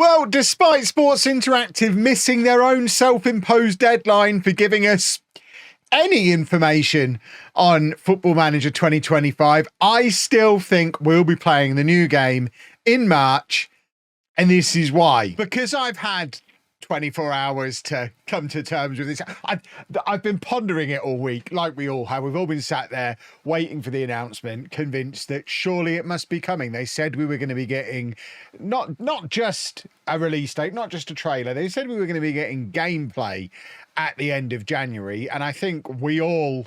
Well, despite Sports Interactive missing their own self-imposed deadline for giving us any information on Football Manager 2025, I still think we'll be playing the new game in March. And this is why. Because I've had 24 hours to come to terms with this. I've been pondering it all week, like we all have. We've all been sat there waiting for the announcement, convinced that surely it must be coming. They said we were going to be getting not just a release date, not just a trailer. They said we were going to be getting gameplay at the end of January. And I think we all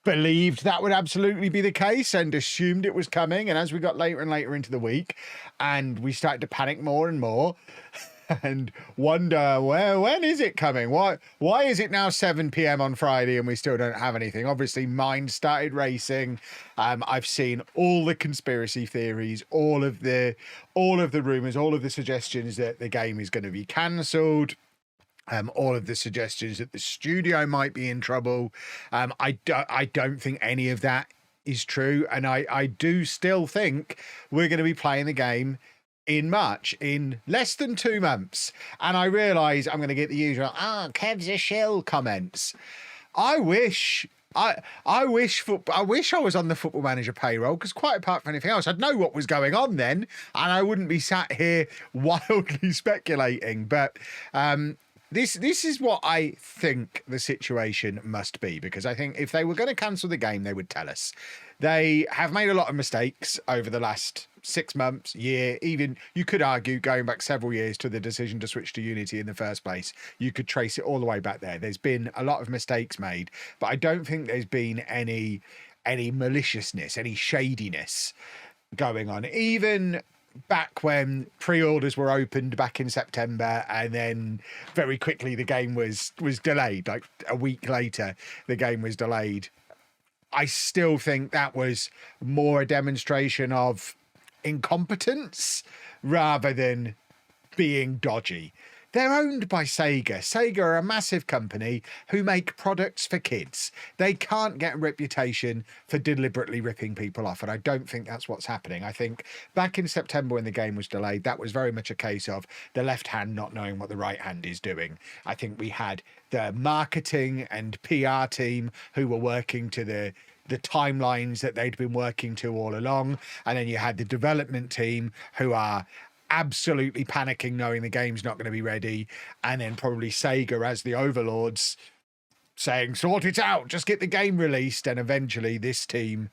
believed that would absolutely be the case and assumed it was coming. And as we got later and later into the week and we started to panic more and more, and wonder, well, when is it coming? Why is it now 7 p.m. on Friday and we still don't have anything? Obviously, mine started racing. I've seen all the conspiracy theories, all of the rumors, all of the suggestions that the game is going to be cancelled. All of the suggestions that the studio might be in trouble. I don't think any of that is true, and I do still think we're going to be playing the game in March, in less than 2 months. And I realise I'm going to get the usual, Kev's a shill comments. I wish I wish I was on the Football Manager payroll, because quite apart from anything else, I'd know what was going on then, and I wouldn't be sat here wildly speculating. But this is what I think the situation must be, because I think if they were going to cancel the game, they would tell us. They have made a lot of mistakes over the last 6 months, year, even you could argue going back several years to the decision to switch to Unity in the first place. You could trace it all the way back there. There's been a lot of mistakes made, but I don't think there's been any maliciousness, any shadiness going on. Even back when pre-orders were opened back in September, and then very quickly the game was delayed, like a week later the game was delayed. I still think that was more a demonstration of incompetence rather than being dodgy. They're owned by Sega. Sega are a massive company who make products for kids. They can't get a reputation for deliberately ripping people off, and I don't think that's what's happening. I think back in September when the game was delayed, that was very much a case of the left hand not knowing what the right hand is doing. I think we had the marketing and PR team who were working to the timelines that they'd been working to all along, and then you had the development team who are absolutely panicking knowing the game's not going to be ready, and then probably Sega as the overlords saying, sort it out, just get the game released. And eventually this team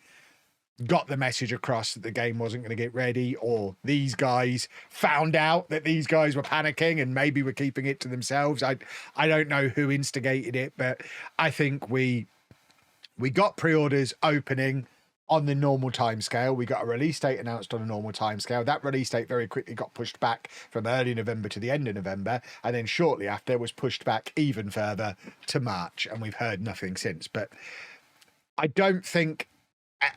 got the message across that the game wasn't going to get ready, or these guys found out that these guys were panicking and maybe were keeping it to themselves. I don't know who instigated it, but I think we got pre-orders opening on the normal timescale. We got a release date announced on a normal timescale. That release date very quickly got pushed back from early November to the end of November, and then shortly after was pushed back even further to March, and we've heard nothing since. But I don't think,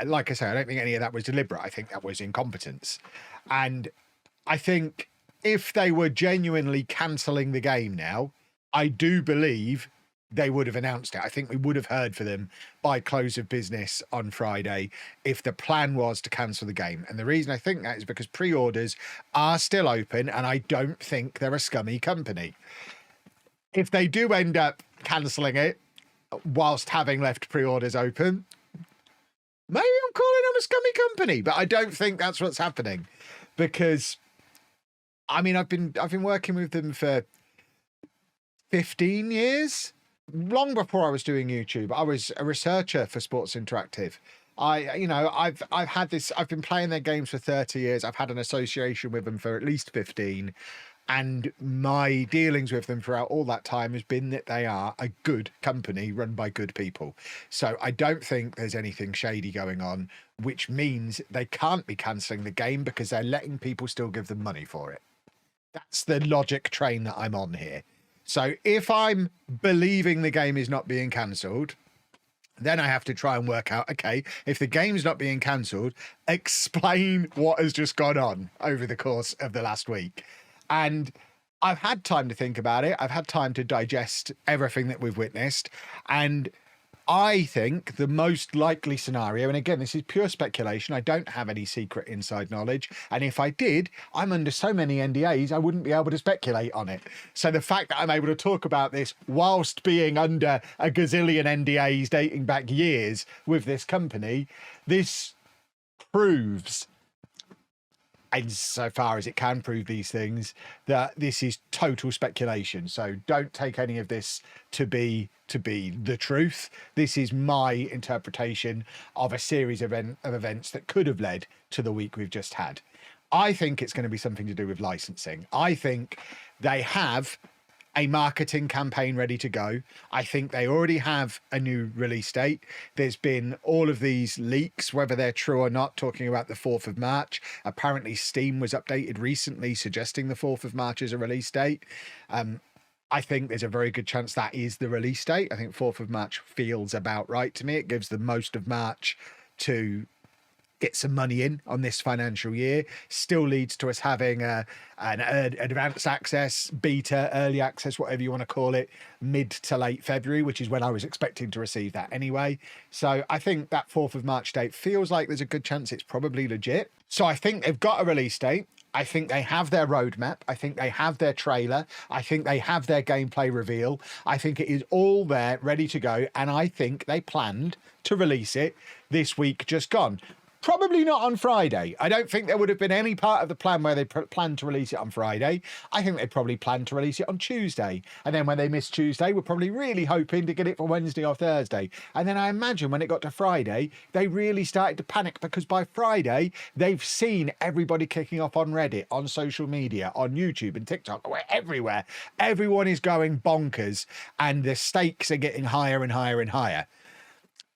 like I say, I don't think any of that was deliberate. I think that was incompetence. And I think if they were genuinely cancelling the game now, I do believe they would have announced it. I think we would have heard from them by close of business on Friday if the plan was to cancel the game. And the reason I think that is because pre-orders are still open, and I don't think they're a scummy company. If they do end up cancelling it whilst having left pre-orders open, maybe I'm calling them a scummy company, but I don't think that's what's happening, because I mean, I've been working with them for 15 years. Long before I was doing YouTube, I was a researcher for Sports Interactive. I've been playing their games for 30 years. I've had an association with them for at least 15. And my dealings with them throughout all that time has been that they are a good company run by good people. So I don't think there's anything shady going on, which means they can't be cancelling the game because they're letting people still give them money for it. That's the logic train that I'm on here. So if I'm believing the game is not being cancelled, then I have to try and work out, okay, if the game's not being cancelled, explain what has just gone on over the course of the last week. And I've had time to think about it. I've had time to digest everything that we've witnessed. And I think the most likely scenario, and again, this is pure speculation, I don't have any secret inside knowledge, and if I did, I'm under so many NDAs, I wouldn't be able to speculate on it. So the fact that I'm able to talk about this whilst being under a gazillion NDAs dating back years with this company, this proves, insofar as it can prove these things, that this is total speculation. So don't take any of this to be the truth. This is my interpretation of a series of events that could have led to the week we've just had. I think it's going to be something to do with licensing. I think they have a marketing campaign ready to go. I think they already have a new release date. There's been all of these leaks, whether they're true or not, talking about the 4th of March. Apparently Steam was updated recently suggesting the 4th of March as a release date. I think there's a very good chance that is the release date. I think 4th of March feels about right to me. It gives the most of March to get some money in on this financial year. Still leads to us having an advanced access, beta, early access, whatever you want to call it, mid to late February, which is when I was expecting to receive that anyway. So I think that 4th of March date feels like there's a good chance it's probably legit. So I think they've got a release date. I think they have their roadmap. I think they have their trailer. I think they have their gameplay reveal. I think it is all there, ready to go. And I think they planned to release it this week just gone. Probably not on Friday. I don't think there would have been any part of the plan where they planned to release it on Friday. I think they probably planned to release it on Tuesday. And then when they missed Tuesday, we're probably really hoping to get it for Wednesday or Thursday. And then I imagine when it got to Friday, they really started to panic because by Friday, they've seen everybody kicking off on Reddit, on social media, on YouTube and TikTok, everywhere. Everyone is going bonkers and the stakes are getting higher and higher and higher.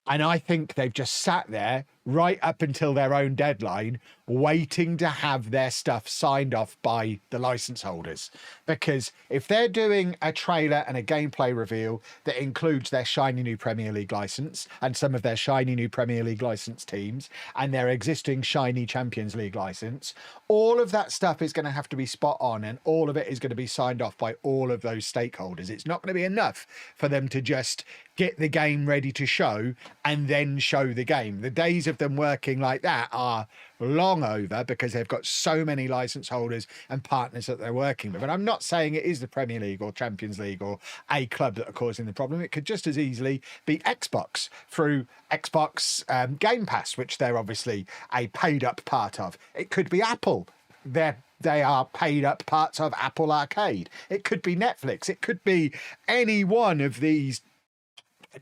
And I think they've just sat there right up until their own deadline, waiting to have their stuff signed off by the license holders. Because if they're doing a trailer and a gameplay reveal that includes their shiny new Premier League license and some of their shiny new Premier League license teams and their existing shiny Champions League license, all of that stuff is going to have to be spot on and all of it is going to be signed off by all of those stakeholders. It's not going to be enough for them to just get the game ready to show and then show the game. The days of them working like that are long over because they've got so many license holders and partners that they're working with. And I'm not saying it is the Premier League or Champions League or a club that are causing the problem. It could just as easily be Xbox through Xbox Game Pass, which they're obviously a paid up part of. It could be Apple. They are paid up parts of Apple Arcade. It could be Netflix. It could be any one of these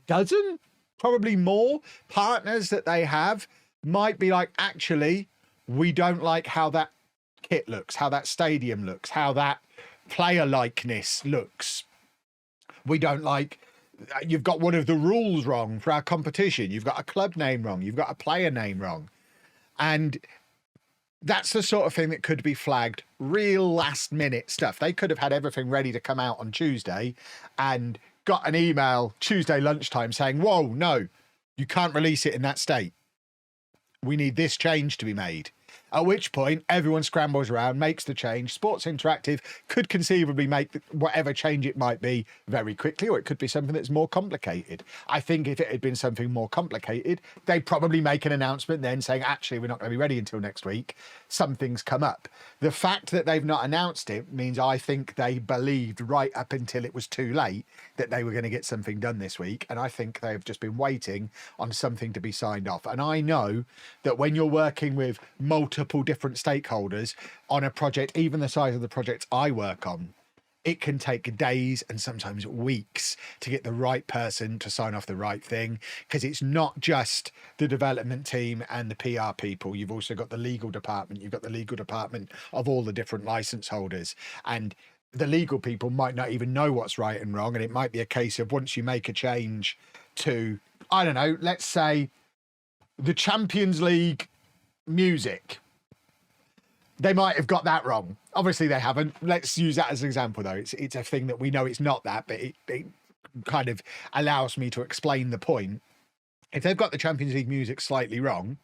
dozen, probably more partners that they have might be like, actually, we don't like how that kit looks, how that stadium looks, how that player likeness looks. We don't like, you've got one of the rules wrong for our competition. You've got a club name wrong. You've got a player name wrong. And that's the sort of thing that could be flagged real last minute stuff. They could have had everything ready to come out on Tuesday and got an email Tuesday lunchtime saying, whoa, no, you can't release it in that state. We need this change to be made. At which point, everyone scrambles around, makes the change. Sports Interactive could conceivably make whatever change it might be very quickly, or it could be something that's more complicated. I think if it had been something more complicated, they'd probably make an announcement then saying, actually, we're not going to be ready until next week. Something's come up. The fact that they've not announced it means I think they believed right up until it was too late that they were going to get something done this week. And I think they've just been waiting on something to be signed off. And I know that when you're working with multiple different stakeholders on a project, even the size of the projects I work on, it can take days and sometimes weeks to get the right person to sign off the right thing, because it's not just the development team and the PR people. You've also got the legal department. You've got the legal department of all the different license holders, and the legal people might not even know what's right and wrong. And it might be a case of once you make a change to, I don't know, let's say the Champions League music, they might have got that wrong. Obviously they haven't. Let's use that as an example though. It's a thing that we know it's not that, but it kind of allows me to explain the point. If they've got the Champions League music slightly wrong,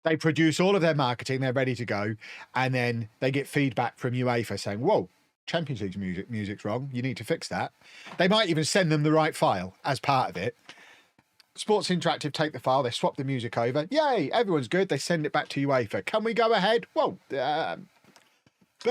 they produce all of their marketing, they're ready to go, and then they get feedback from UEFA saying, whoa, Champions League music's wrong, you need to fix that. They might even send them the right file as part of it. Sports Interactive take the file, they swap the music over. Yay, everyone's good. They send it back to UEFA. Can we go ahead? Well, bear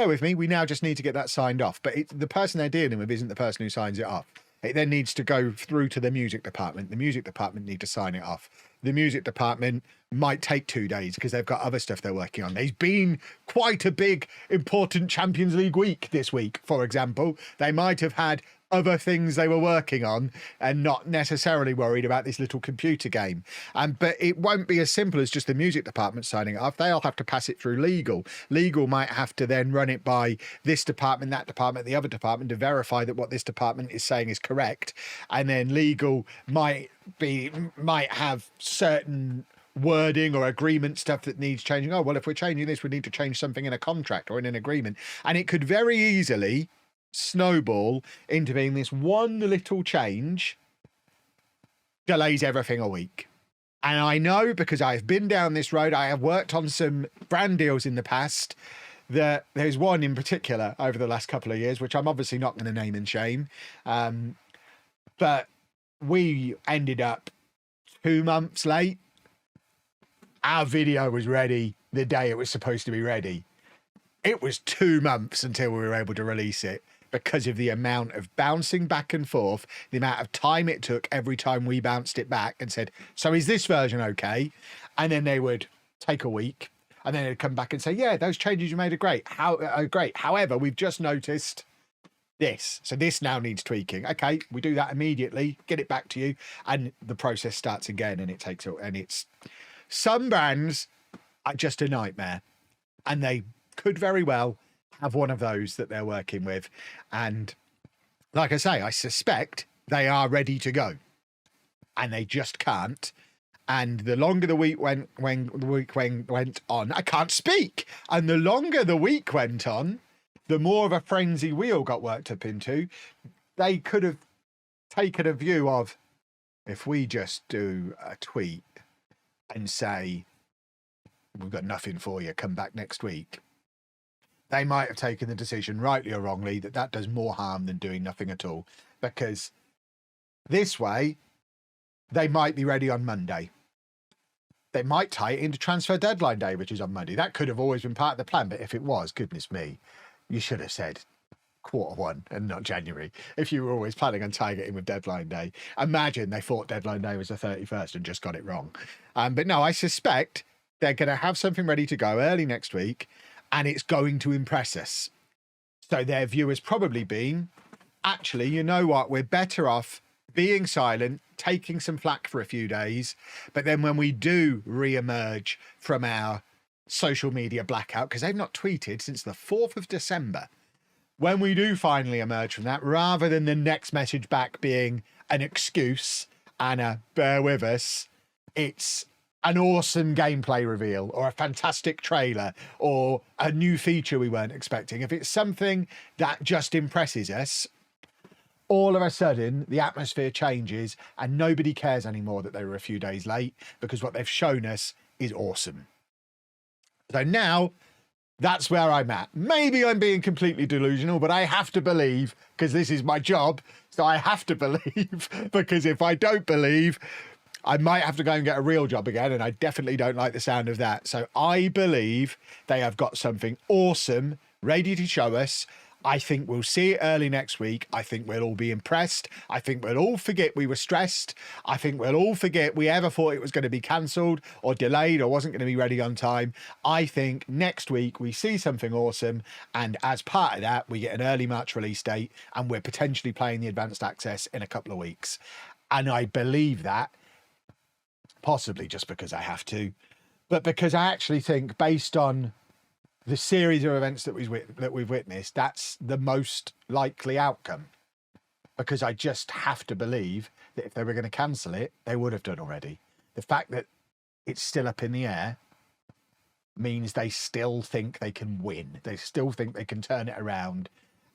with me. We now just need to get that signed off. But the person they're dealing with isn't the person who signs it off. It then needs to go through to the music department. The music department need to sign it off. The music department might take 2 days because they've got other stuff they're working on. There's been quite a big, important Champions League week this week, for example. They might have had other things they were working on and not necessarily worried about this little computer game. But it won't be as simple as just the music department signing it off. They'll have to pass it through legal. Legal might have to then run it by this department, that department, the other department to verify that what this department is saying is correct. And then legal might have certain wording or agreement stuff that needs changing. Oh, well, if we're changing this, we need to change something in a contract or in an agreement. And it could very easily snowball into being this one little change delays everything a week. And I know, because I've been down this road, I have worked on some brand deals in the past, that there's one in particular over the last couple of years, which I'm obviously not going to name and shame. But we ended up 2 months late. Our video was ready the day it was supposed to be ready. It was 2 months until we were able to release it because of the amount of bouncing back and forth, the amount of time it took every time we bounced it back and said, so is this version okay? And then they would take a week and then they'd come back and say, yeah, those changes you made are great. Great. However, we've just noticed this. So this now needs tweaking. Okay, we do that immediately, get it back to you, and the process starts again, and it takes it. And it's, some brands are just a nightmare, and they could very well have one of those that they're working with. And like I say, I suspect they are ready to go and they just can't. And the longer the week went on, I can't speak. And the longer the week went on, the more of a frenzy we all got worked up into. They could have taken a view of, if we just do a tweet and say, we've got nothing for you, come back next week. They might have taken the decision, rightly or wrongly, that that does more harm than doing nothing at all. Because this way, they might be ready on Monday. They might tie it into transfer deadline day, which is on Monday. That could have always been part of the plan. But if it was, goodness me, you should have said Q1 and not January. If you were always planning on tying it in with deadline day. Imagine they thought deadline day was the 31st and just got it wrong. But no, I suspect they're going to have something ready to go early next week, and it's going to impress us. So their view has probably been, actually, you know what? We're better off being silent, taking some flack for a few days. But then when we do re-emerge from our social media blackout, because they've not tweeted since the 4th of December, when we do finally emerge from that, rather than the next message back being an excuse and a bear with us, it's an awesome gameplay reveal or a fantastic trailer or a new feature we weren't expecting. If it's something that just impresses us, all of a sudden the atmosphere changes and nobody cares anymore that they were a few days late, because what they've shown us is awesome. So now that's where I'm at. Maybe I'm being completely delusional, but I have to believe, because this is my job. So I have to believe, because if I don't believe, I might have to go and get a real job again, and I definitely don't like the sound of that. So I believe they have got something awesome ready to show us. I think we'll see it early next week. I think we'll all be impressed. I think we'll all forget we were stressed. I think we'll all forget we ever thought it was going to be cancelled or delayed or wasn't going to be ready on time. I think next week we see something awesome, and as part of that, we get an early March release date, and we're potentially playing the advanced access in a couple of weeks. And I believe that, possibly just because I have to, but because I actually think, based on the series of events that we've witnessed, that's the most likely outcome. Because I just have to believe that if they were going to cancel it, they would have done already. The fact that it's still up in the air means they still think they can win. They still think they can turn it around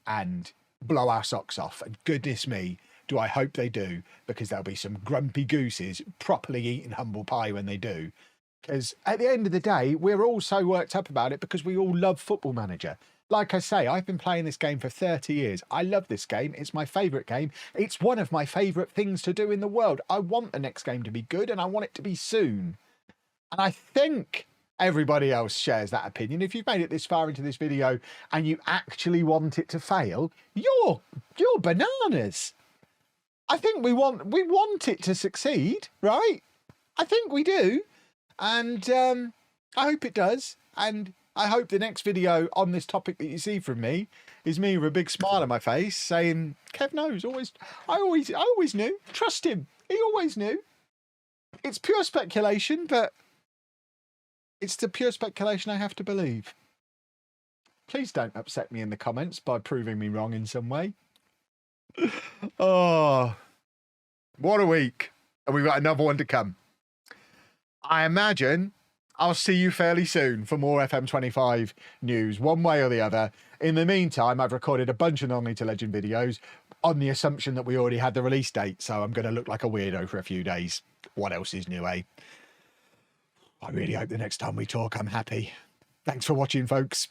and blow our socks off. And goodness me, do I hope they do, because there'll be some grumpy gooses properly eating humble pie when they do. Because at the end of the day, we're all so worked up about it because we all love Football Manager. Like I say, I've been playing this game for 30 years. I love this game. It's my favourite game. It's one of my favourite things to do in the world. I want the next game to be good, and I want it to be soon. And I think everybody else shares that opinion. If you've made it this far into this video and you actually want it to fail, you're bananas. I think we want it to succeed, right? I think we do. And I hope it does. And I hope the next video on this topic that you see from me is me with a big smile on my face saying, Kev knows, I always knew. Trust him. He always knew. It's pure speculation, but it's the pure speculation I have to believe. Please don't upset me in the comments by proving me wrong in some way. Oh, what a week. And we've got another one to come. I imagine I'll see you fairly soon for more FM25 news, one way or the other. In the meantime, I've recorded a bunch of Non-League to Legend videos on the assumption that we already had the release date, so I'm going to look like a weirdo for a few days. What else is new, eh? I really hope the next time we talk, I'm happy. Thanks for watching, folks.